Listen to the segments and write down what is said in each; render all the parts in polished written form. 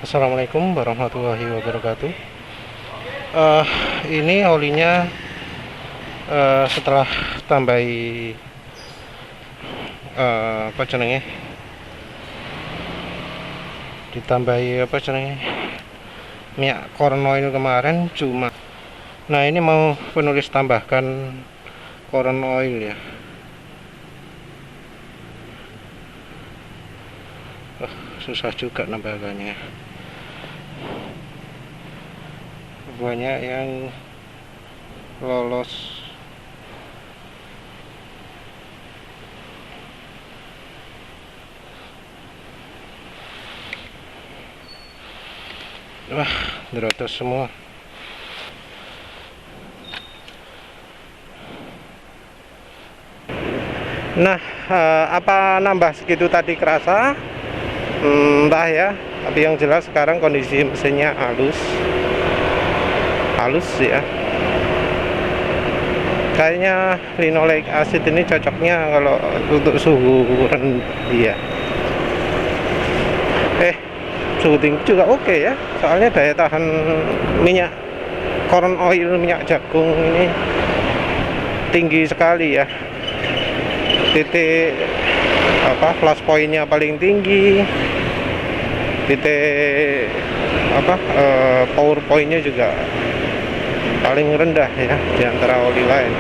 Assalamualaikum warahmatullahi wabarakatuh. Ini olinya setelah tambahi apa jenenge, ditambahi apa jenenge minyak corn oil kemarin cuma. Nah ini mau penulis tambahkan corn oil ya. Susah juga nambahkannya, banyak yang lolos. Wah, derotos semua. Nah, apa nambah segitu tadi kerasa? Entah ya, tapi yang jelas sekarang kondisi mesinnya halus ya. Kayaknya linoleic acid ini cocoknya kalau untuk suhu rendah ya. Suhu tinggi juga oke ya, soalnya daya tahan minyak corn oil, minyak jagung ini tinggi sekali ya. Titik apa flash pointnya paling tinggi, titik apa power pointnya juga paling rendah ya di antara oli lain.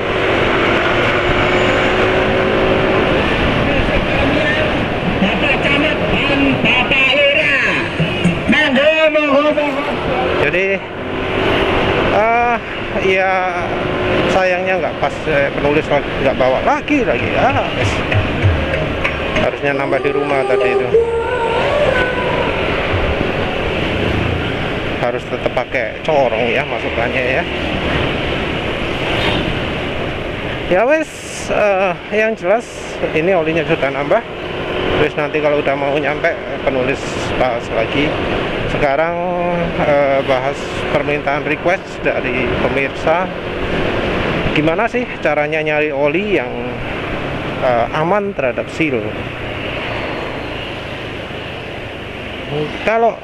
Jadi ya sayangnya nggak pas penulis nggak bawa lagi ya. Harusnya nambah di rumah tadi itu. Harus tetap pakai corong ya masukannya ya. Ya wes, yang jelas ini olinya sudah nambah. Terus nanti kalau udah mau nyampe penulis bahas lagi. Sekarang bahas permintaan request dari pemirsa. Gimana sih caranya nyari oli yang aman terhadap seal? Kalau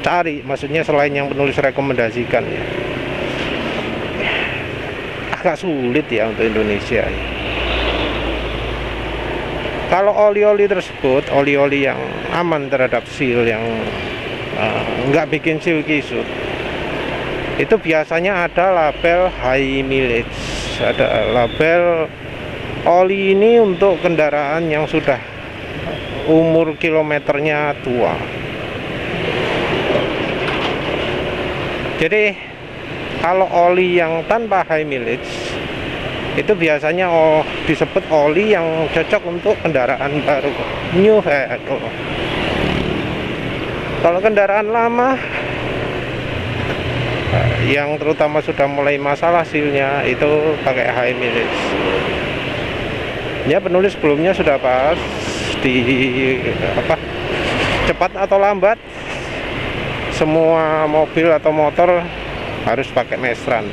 cari, maksudnya selain yang penulis rekomendasikan ya, agak sulit ya untuk Indonesia ya. Kalau oli-oli tersebut, oli-oli yang aman terhadap seal, yang nggak bikin seal kisut, itu biasanya ada label high mileage, ada label oli ini untuk kendaraan yang sudah umur kilometernya tua. Jadi kalau oli yang tanpa high mileage itu biasanya disebut oli yang cocok untuk kendaraan baru, new vehicle. Kalau kendaraan lama yang terutama sudah mulai masalah sealnya itu pakai high mileage. Ya penulis sebelumnya sudah bahas di apa, cepat atau lambat semua mobil atau motor harus pakai Mestran.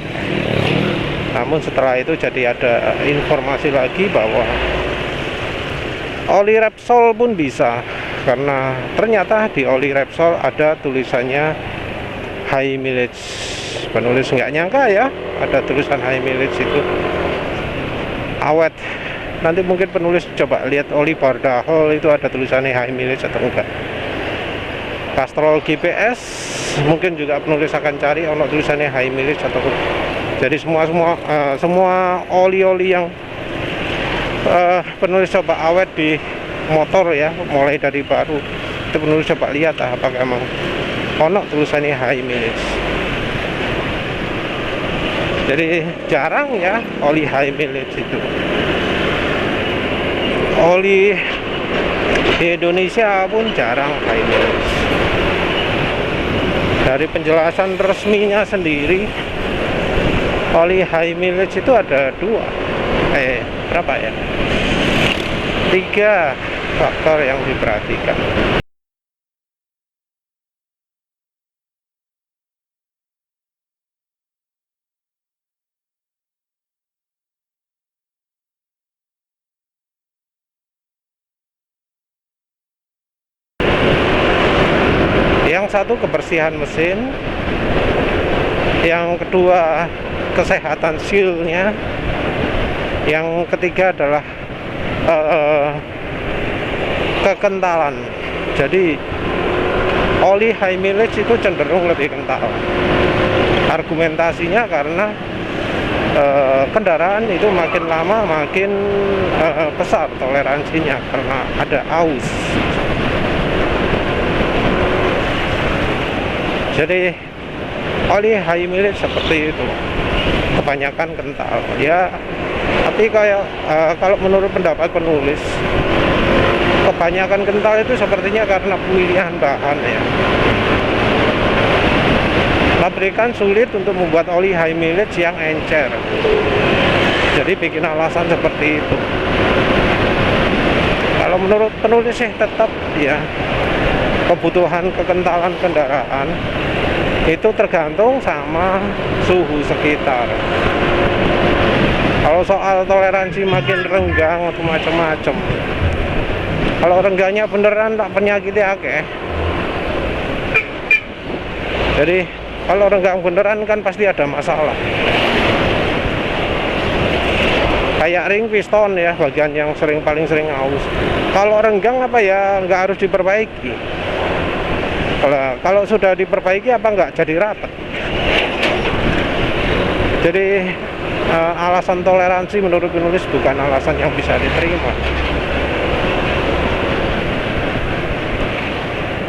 Namun setelah itu jadi ada informasi lagi bahwa oli Repsol pun bisa, karena ternyata di oli Repsol ada tulisannya high mileage. Penulis nggak nyangka ya ada tulisan high mileage itu awet. Nanti mungkin penulis coba lihat oli Bardahol itu ada tulisannya high mileage atau enggak. Castrol GPS mungkin juga penulis akan cari ono tulisannya high mileage atau enggak. Jadi semua oli-oli yang penulis coba awet di motor ya, mulai dari baru itu penulis coba lihat apakah emang ono tulisannya high mileage. Jadi jarang ya oli high mileage itu. Oli di Indonesia pun jarang high mileage. Dari penjelasan resminya sendiri, oli high mileage itu ada berapa ya? 3 faktor yang diperhatikan. Yang satu kebersihan mesin, yang kedua kesehatan sealnya, yang ketiga adalah kekentalan. Jadi oli high mileage itu cenderung lebih kental. Argumentasinya karena kendaraan itu makin lama makin besar toleransinya karena ada aus. Jadi oli high mileage seperti itu kebanyakan kental ya. Tapi kayak kalau menurut pendapat penulis, kebanyakan kental itu sepertinya karena pemilihan bahan ya. Pabrikan sulit untuk membuat oli high mileage yang encer, jadi bikin alasan seperti itu. Kalau menurut penulis sih tetap ya, kebutuhan kekentalan kendaraan itu tergantung sama suhu sekitar. Kalau soal toleransi makin renggang atau macam-macam, kalau renggangnya beneran tak penyakitnya akeh. Jadi kalau renggang beneran kan pasti ada masalah. Kayak ring piston ya, bagian yang paling sering aus. Kalau renggang apa ya nggak harus diperbaiki. Kalau sudah diperbaiki apa nggak jadi rapat. Jadi alasan toleransi menurut penulis bukan alasan yang bisa diterima.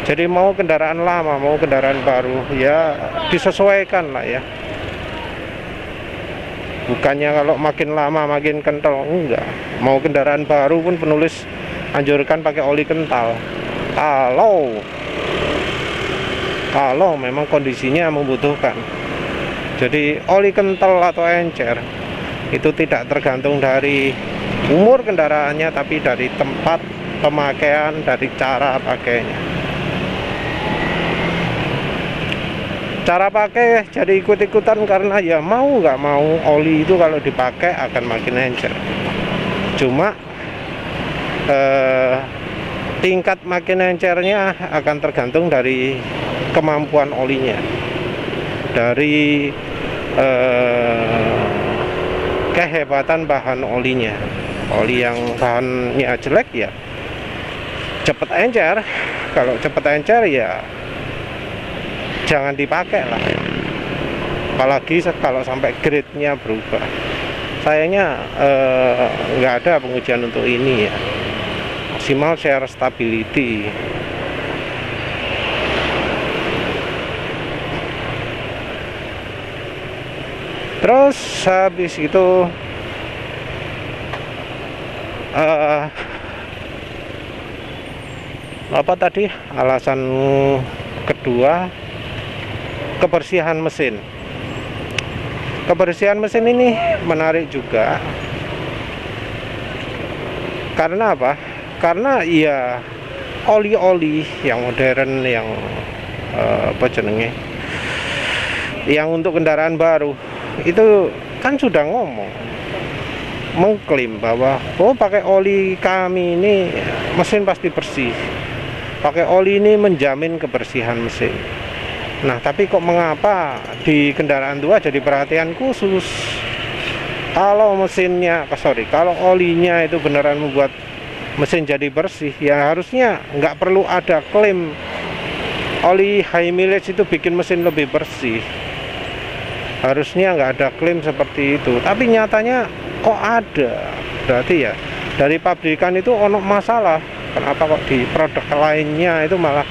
Jadi mau kendaraan lama, mau kendaraan baru, ya disesuaikan lah ya. Bukannya kalau makin lama makin kental, enggak. Mau kendaraan baru pun penulis anjurkan pakai oli kental. Kalau memang kondisinya membutuhkan. Jadi oli kental atau encer itu tidak tergantung dari umur kendaraannya, tapi dari tempat pemakaian, dari cara pakainya. Cara pakai jadi ikut-ikutan karena ya mau nggak mau oli itu kalau dipakai akan makin encer. Cuma tingkat makin encernya akan tergantung dari kemampuan olinya, dari kehebatan bahan olinya. Oli yang bahannya jelek ya cepet encer. Kalau cepet encer ya jangan dipakai lah, apalagi kalau sampai grade-nya berubah. Sayangnya nggak ada pengujian untuk ini ya. Maksimal share stability. Terus habis itu apa tadi alasan kedua, kebersihan mesin. Kebersihan mesin ini menarik juga. Karena apa? Karena ya oli-oli yang modern, yang yang untuk kendaraan baru itu kan sudah mengklaim bahwa pakai oli kami ini mesin pasti bersih. Pakai oli ini menjamin kebersihan mesin. Nah, tapi kok mengapa di kendaraan tua jadi perhatian khusus? Kalau kalau olinya itu beneran membuat mesin jadi bersih, ya harusnya nggak perlu ada klaim oli high mileage itu bikin mesin lebih bersih. Harusnya nggak ada klaim seperti itu. Tapi nyatanya kok ada. Berarti ya dari pabrikan itu ono masalah. Kenapa kok di produk lainnya itu malah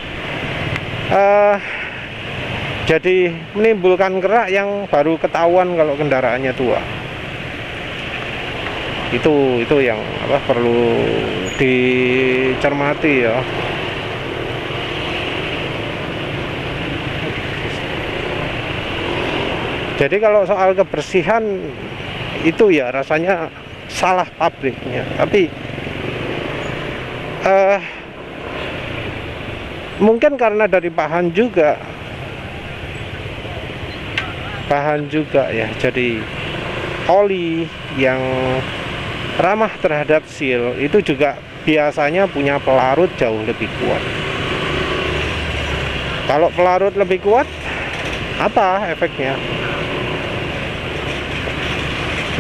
jadi menimbulkan kerak yang baru ketahuan kalau kendaraannya tua. Itu yang perlu dicermati ya. Jadi kalau soal kebersihan itu ya rasanya salah pabriknya. Tapi mungkin karena dari bahan juga ya. Jadi oli yang ramah terhadap seal itu juga biasanya punya pelarut jauh lebih kuat. Kalau pelarut lebih kuat, apa efeknya?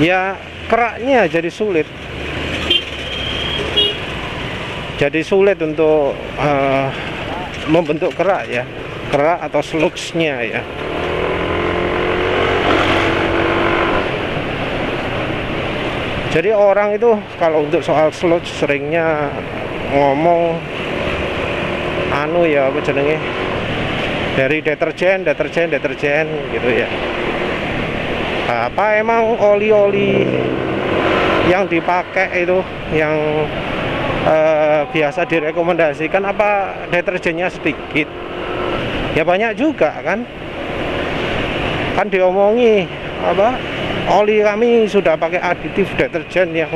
Ya keraknya jadi sulit. Jadi sulit untuk membentuk kerak ya, kerak atau slugs-nya ya. Jadi orang itu kalau untuk soal slugs seringnya ngomong anu ya, apa jenenge, dari deterjen gitu ya. Apa emang oli-oli yang dipakai itu yang biasa direkomendasikan, apa deterjennya sedikit? Ya banyak juga kan diomongi apa, oli kami sudah pakai aditif deterjen yang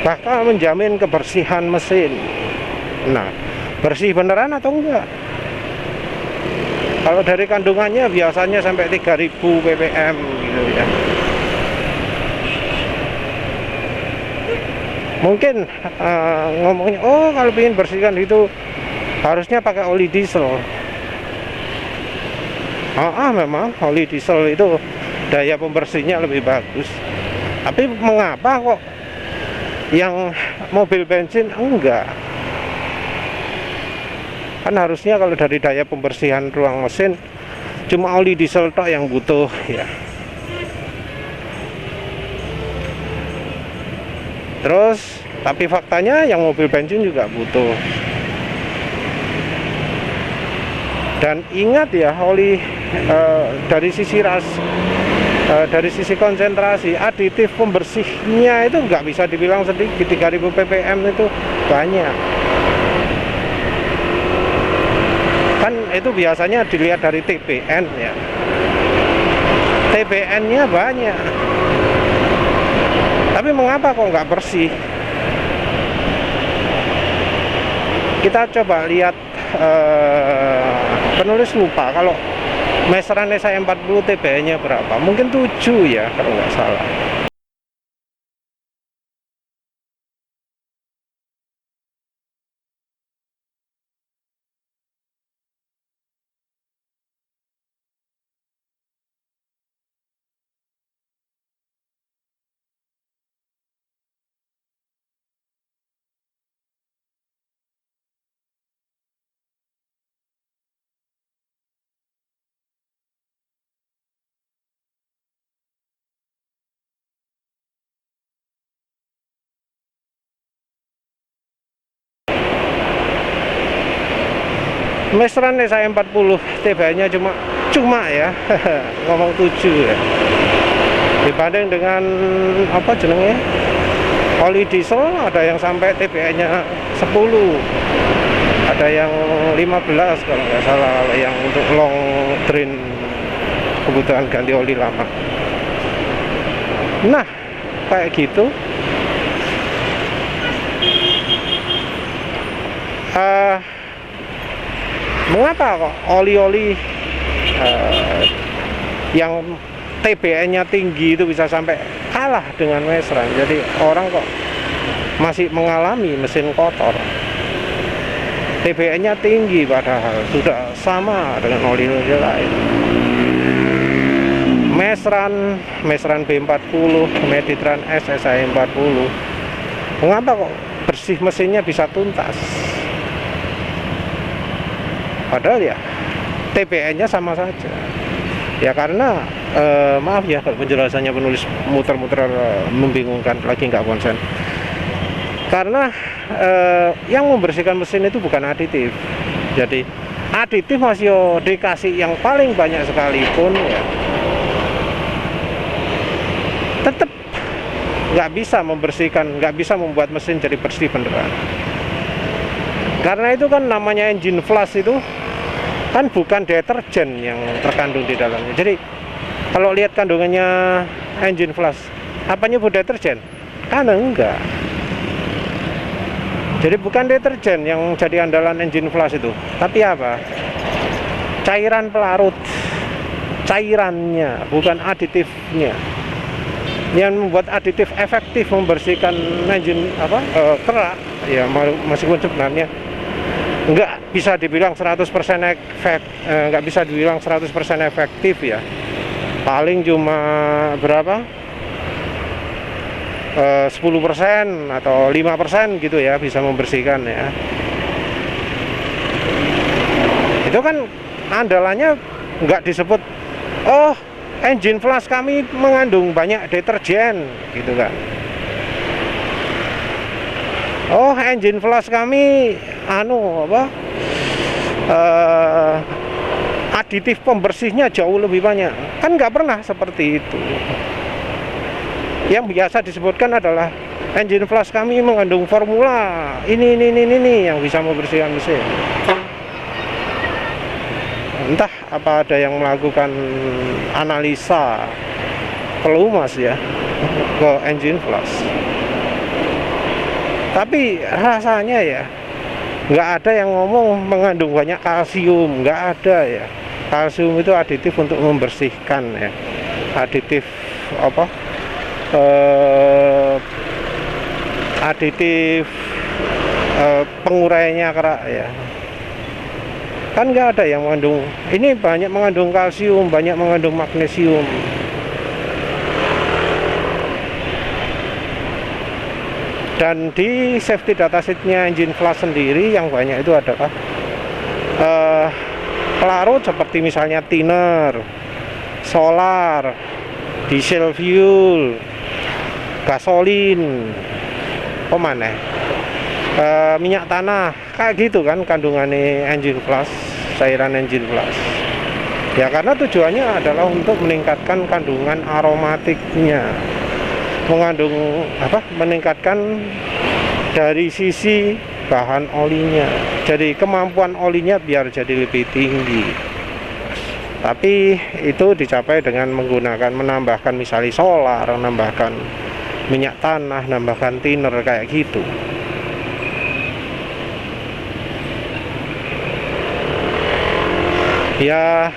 bahkan menjamin kebersihan mesin. Nah, bersih beneran atau enggak? Kalau dari kandungannya biasanya sampai 3000 ppm gitu ya. Mungkin ngomongnya, oh kalau ingin bersihkan itu harusnya pakai oli diesel. Memang oli diesel itu daya pembersihnya lebih bagus. Tapi mengapa kok yang mobil bensin enggak? Kan harusnya kalau dari daya pembersihan ruang mesin cuma oli diesel tok yang butuh ya. Terus tapi faktanya yang mobil bensin juga butuh. Dan ingat ya, oli dari sisi dari sisi konsentrasi aditif pembersihnya itu nggak bisa dibilang sedikit. 3000 ppm itu banyak. Kan itu biasanya dilihat dari TPN ya. TPN-nya banyak. Tapi mengapa kok nggak bersih? Kita coba lihat, penulis lupa kalau meseran SI40 TPN-nya berapa. Mungkin 7 ya kalau nggak salah. Meseran SI40 TPN-nya cuma ya ngomong 7 ya. Dibanding dengan apa jenenge, oli diesel ada yang sampai TPN-nya 10, ada yang 15 kalau nggak salah, kalau yang untuk long drain kebutuhan ganti oli lama. Nah kayak gitu. Mengapa kok oli-oli yang TBN-nya tinggi itu bisa sampai kalah dengan meseran? Jadi orang kok masih mengalami mesin kotor. TBN-nya tinggi padahal sudah sama dengan oli-oli lain. Meseran B40, Meditran S SI40. Mengapa kok bersih mesinnya bisa tuntas? Padahal ya TPN-nya sama saja. Ya karena maaf ya kalau penjelasannya penulis muter-muter membingungkan, lagi nggak konsen. Karena yang membersihkan mesin itu bukan aditif. Jadi aditif masih dikasih yang paling banyak sekalipun ya, tetap nggak bisa membersihkan, nggak bisa membuat mesin jadi bersih beneran. Karena itu kan namanya engine flush itu kan bukan deterjen yang terkandung di dalamnya. Jadi kalau lihat kandungannya engine flush, apa nyebut deterjen? Kan enggak. Jadi bukan deterjen yang jadi andalan engine flush itu, tapi apa? Cairan pelarut, cairannya, bukan aditifnya. Yang membuat aditif efektif membersihkan engine kerak ya, meskipun sebenarnya nggak bisa dibilang 100% nggak bisa dibilang 100% efektif ya, paling cuma berapa 10% atau 5% gitu ya bisa membersihkan ya. Itu kan andalannya nggak disebut, oh engine flush kami mengandung banyak deterjen gitu kan, oh engine flush kami aditif pembersihnya jauh lebih banyak. Kan nggak pernah seperti itu. Yang biasa disebutkan adalah engine flush kami mengandung formula ini yang bisa membersihkan mesin. Entah apa ada yang melakukan analisa pelumas ya ke engine flush, tapi rasanya ya nggak ada yang ngomong mengandung banyak kalsium, nggak ada ya. Kalsium itu aditif untuk membersihkan ya, aditif pengurainya kerak ya. Kan nggak ada yang mengandung, ini banyak mengandung kalsium, banyak mengandung magnesium. Dan di safety datasheetnya engine flush sendiri yang banyak itu adalah pelarut seperti misalnya thinner, solar, diesel fuel, gasolin, minyak tanah, kayak gitu kan kandungannya engine flush, cairan engine flush ya, karena tujuannya adalah untuk meningkatkan kandungan aromatiknya, meningkatkan dari sisi bahan olinya, jadi kemampuan olinya biar jadi lebih tinggi. Tapi itu dicapai dengan menambahkan misalnya solar, menambahkan minyak tanah, menambahkan thinner kayak gitu. Ya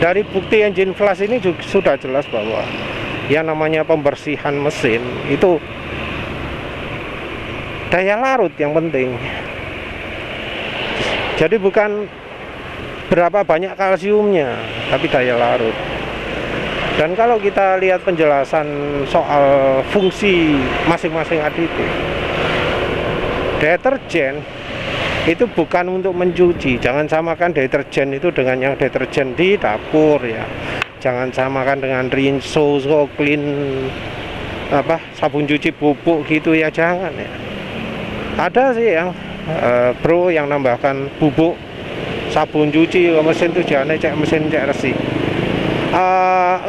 dari bukti engine flush ini juga sudah jelas bahwa yang namanya pembersihan mesin itu daya larut yang penting. Jadi bukan berapa banyak kalsiumnya, tapi daya larut. Dan kalau kita lihat penjelasan soal fungsi masing-masing aditif, deterjen itu bukan untuk mencuci. Jangan samakan deterjen itu dengan yang deterjen di dapur ya. Jangan samakan dengan Rinso, Clean, sabun cuci bubuk gitu ya, jangan ya. Ada sih yang bro yang nambahkan bubuk sabun cuci ke mesin tujuannya cek mesin, cek resi.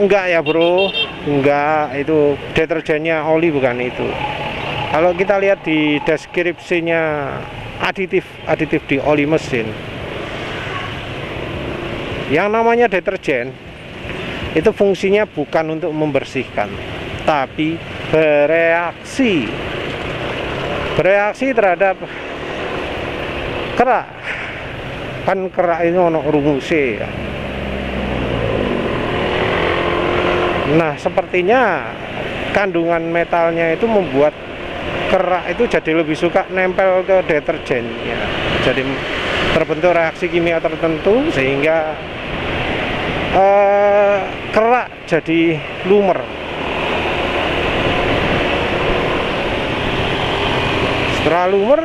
Enggak ya bro, enggak, itu deterjennya oli bukan itu. Kalau kita lihat di deskripsinya aditif di oli mesin, yang namanya deterjen itu fungsinya bukan untuk membersihkan, tapi bereaksi terhadap kerak. Kan kerak ini ono rumusnya ya. Nah sepertinya kandungan metalnya itu membuat kerak itu jadi lebih suka nempel ke deterjennya, jadi terbentuk reaksi kimia tertentu sehingga kerak jadi lumer. Setelah lumer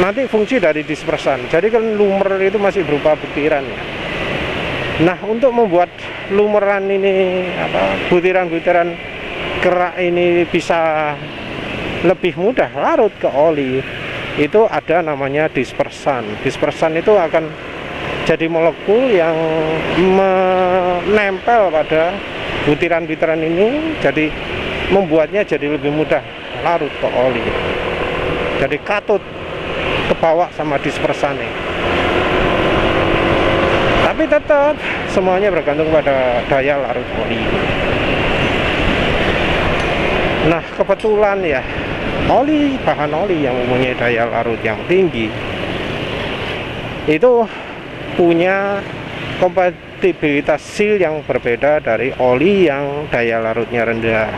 nanti fungsi dari dispersan, jadi kan lumer itu masih berupa butiran ya. Nah untuk membuat lumeran ini butiran-butiran kerak ini bisa lebih mudah larut ke oli, itu ada namanya dispersan. Dispersan itu akan jadi molekul yang menempel pada butiran-butiran ini, jadi membuatnya jadi lebih mudah larut ke oli. Jadi katut kebawa sama dispersannya. Tapi tetap semuanya bergantung pada daya larut oli. Nah kebetulan ya, bahan oli yang mempunyai daya larut yang tinggi itu punya kompatibilitas seal yang berbeda dari oli yang daya larutnya rendah.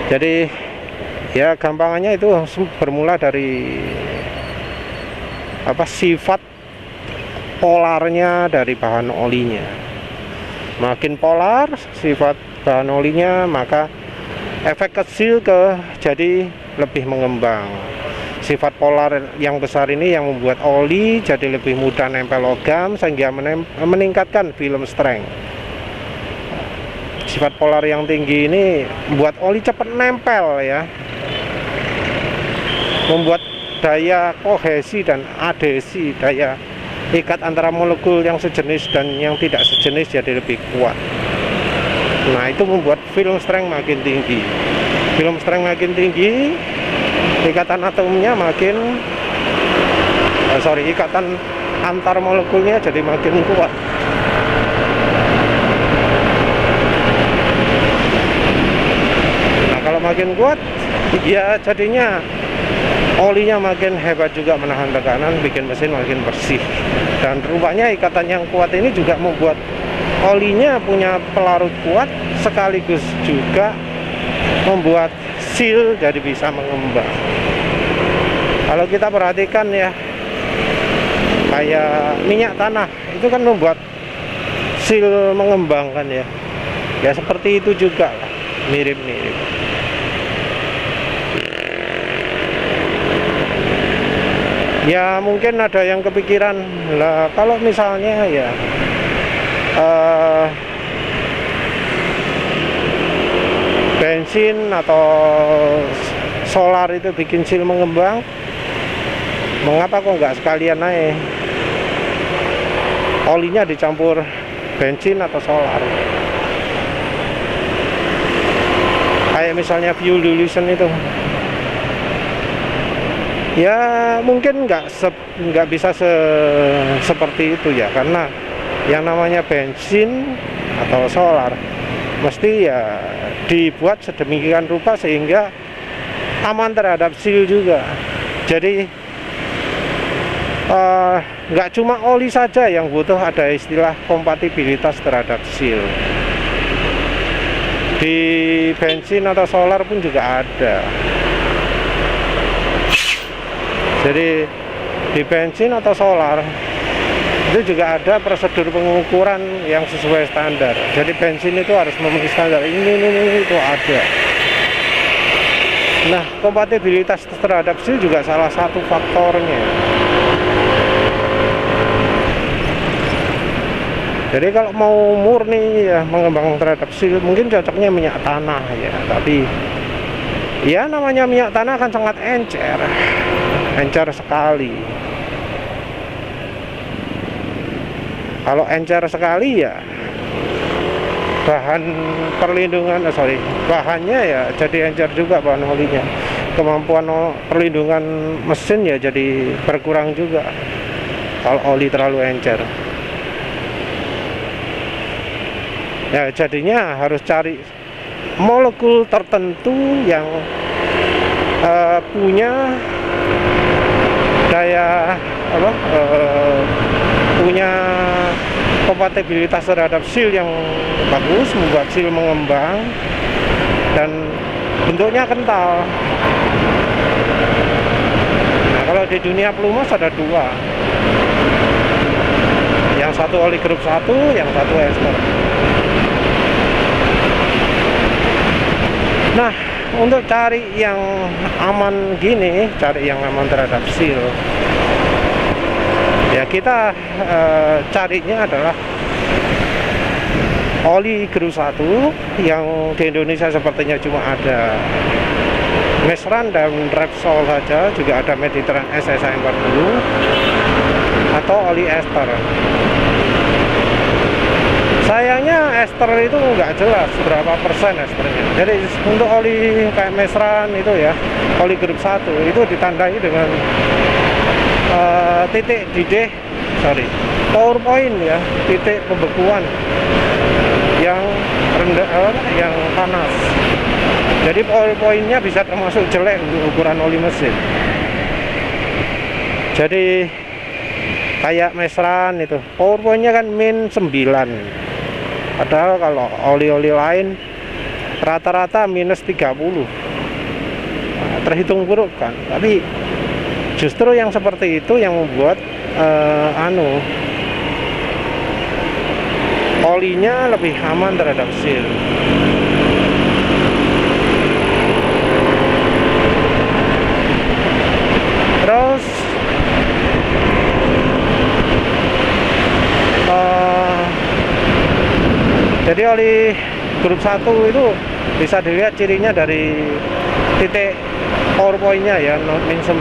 Jadi ya gampangannya itu bermula dari sifat polarnya dari bahan olinya. Makin polar sifat bahan olinya, maka efek kecil jadi lebih mengembang. Sifat polar yang besar ini yang membuat oli jadi lebih mudah nempel logam sehingga meningkatkan film strength. Sifat polar yang tinggi ini membuat oli cepat nempel ya, membuat daya kohesi dan adhesi, daya ikat antara molekul yang sejenis dan yang tidak sejenis jadi lebih kuat. Nah, itu membuat film strength makin tinggi. Film strength makin tinggi, ikatan atomnya makin ikatan antar molekulnya jadi makin kuat. Nah, kalau makin kuat ya jadinya olinya makin hebat juga menahan tekanan, bikin mesin makin bersih. Dan rupanya ikatan yang kuat ini juga membuat olinya punya pelarut kuat, sekaligus juga membuat seal jadi bisa mengembang. Kalau kita perhatikan ya, kayak minyak tanah itu kan membuat seal mengembang kan ya. Ya seperti itu juga lah, mirip-mirip. Ya mungkin ada yang kepikiran lah, kalau misalnya ya bensin atau solar itu bikin seal mengembang, mengapa kok nggak sekalian aja olinya dicampur bensin atau solar? Kayak misalnya fuel dilution itu, ya mungkin nggak bisa seperti itu ya, karena yang namanya bensin atau solar mesti ya dibuat sedemikian rupa sehingga aman terhadap seal juga. Jadi nggak cuma oli saja yang butuh, ada istilah kompatibilitas terhadap seal. Di bensin atau solar pun juga ada. Jadi di bensin atau solar itu juga ada prosedur pengukuran yang sesuai standar. Jadi bensin itu harus memenuhi standar ini itu ada. Nah, kompatibilitas terhadap seal juga salah satu faktornya. Jadi kalau mau murni ya mengembang terhadap seal, mungkin cocoknya minyak tanah ya. Tapi ya namanya minyak tanah kan sangat encer sekali. Kalau encer sekali ya bahan perlindungan, bahannya ya jadi encer juga bahan olinya. Kemampuan perlindungan mesin ya jadi berkurang juga kalau oli terlalu encer. Ya jadinya harus cari molekul tertentu yang punya daya punya kompatibilitas terhadap seal yang bagus, membuat seal mengembang dan bentuknya kental. Nah, kalau di dunia pelumas ada dua, yang satu oli grup 1, yang satu ester. Nah, untuk cari yang aman gini, cari yang aman terhadap seal, ya kita carinya adalah oli grup 1 yang di Indonesia sepertinya cuma ada Mesran dan Repsol saja, juga ada Mediterranean SSA 40 atau oli ester. Sayangnya ester itu nggak jelas berapa persen esternya. Jadi untuk oli kayak Mesran itu ya, oli grup 1 itu ditandai dengan titik didih, power point ya, titik pembekuan yang rendah, yang panas. Jadi power pointnya bisa termasuk jelek untuk ukuran oli mesin. Jadi kayak Mesran itu power pointnya kan min 9. Padahal kalau oli-oli lain rata-rata minus 30. Nah, terhitung buruk kan, tapi justru yang seperti itu yang membuat olinya lebih aman terhadap seal. Terus jadi oli grup 1 itu bisa dilihat cirinya dari titik power point-nya ya, min 9,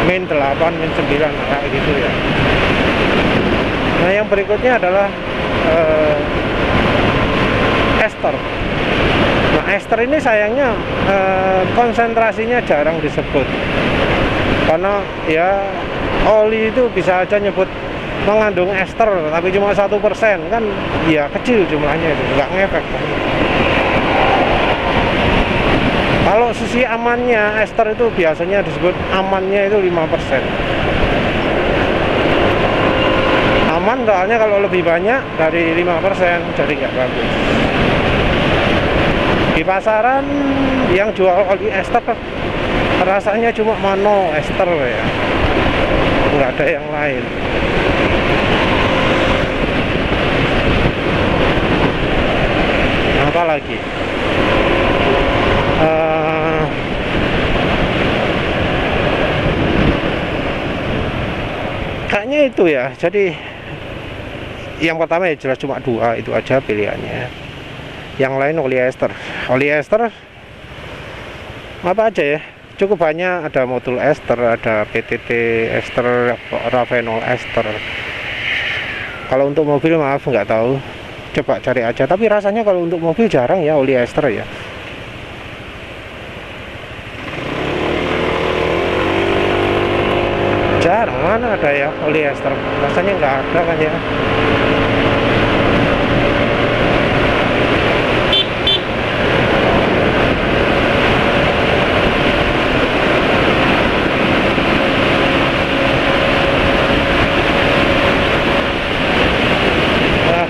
min 8, min 9 kayak gitu ya. Nah, yang berikutnya adalah ester. Nah, ester ini sayangnya konsentrasinya jarang disebut, karena ya oli itu bisa aja nyebut mengandung ester, tapi cuma 1% kan, ya kecil jumlahnya, itu nggak ngefek. Kalau sisi amannya, ester itu biasanya disebut amannya itu 5%. Aman soalnya kalau lebih banyak dari 5%, jadi nggak bagus. Di pasaran yang jual oli ester rasanya cuma mono ester ya, nggak ada yang lain. Apa lagi? Kayaknya itu ya. Jadi yang pertama ya jelas cuma 2 itu aja pilihannya. Yang lain oli ester. Oli ester apa aja ya? Cukup banyak, ada modul ester, ada PTT ester, Ravenol ester. Kalau untuk mobil maaf nggak tahu, coba cari aja. Tapi rasanya kalau untuk mobil jarang ya oli ester ya. Jarang, mana ada ya oli ester, rasanya nggak ada kan ya.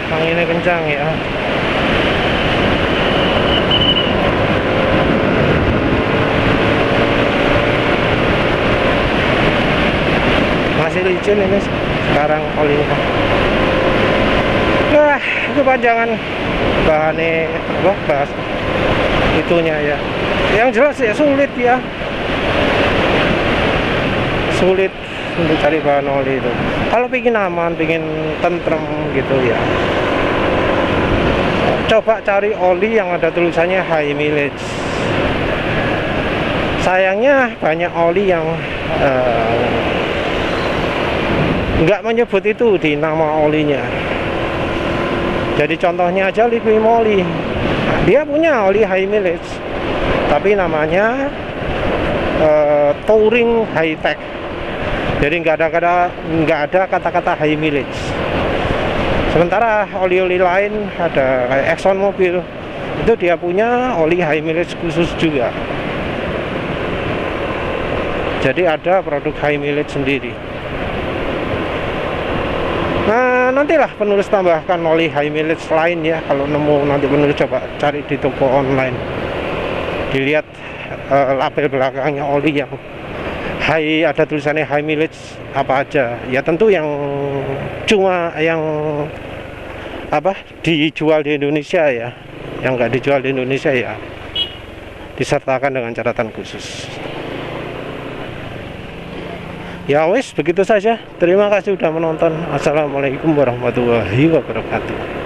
Anginnya kencang ya. Masih licin ini sekarang olinya. Nah, itu panjangan bahannya apa, bahas itunya ya. Yang jelas ya sulit ya. Sulit untuk cari bahan oli itu. Kalau pingin aman, pingin tentrem gitu ya, coba cari oli yang ada tulisannya high mileage. Sayangnya banyak oli yang nggak menyebut itu di nama olinya. Jadi contohnya aja Liquimoli, dia punya oli high mileage, tapi namanya Touring High Tech. Jadi nggak ada kata-kata high mileage. Sementara oli-oli lain ada kayak Exxon Mobil, itu dia punya oli high mileage khusus juga. Jadi ada produk high mileage sendiri. Nah, nantilah penulis tambahkan oli high mileage lain ya. Kalau nemu nanti penulis coba cari di toko online, dilihat label belakangnya oli yang high, ada tulisannya high mileage apa aja ya. Tentu yang cuma yang apa dijual di Indonesia ya, yang nggak dijual di Indonesia ya disertakan dengan catatan khusus. Ya wes, begitu saja. Terima kasih sudah menonton. Assalamualaikum warahmatullahi wabarakatuh.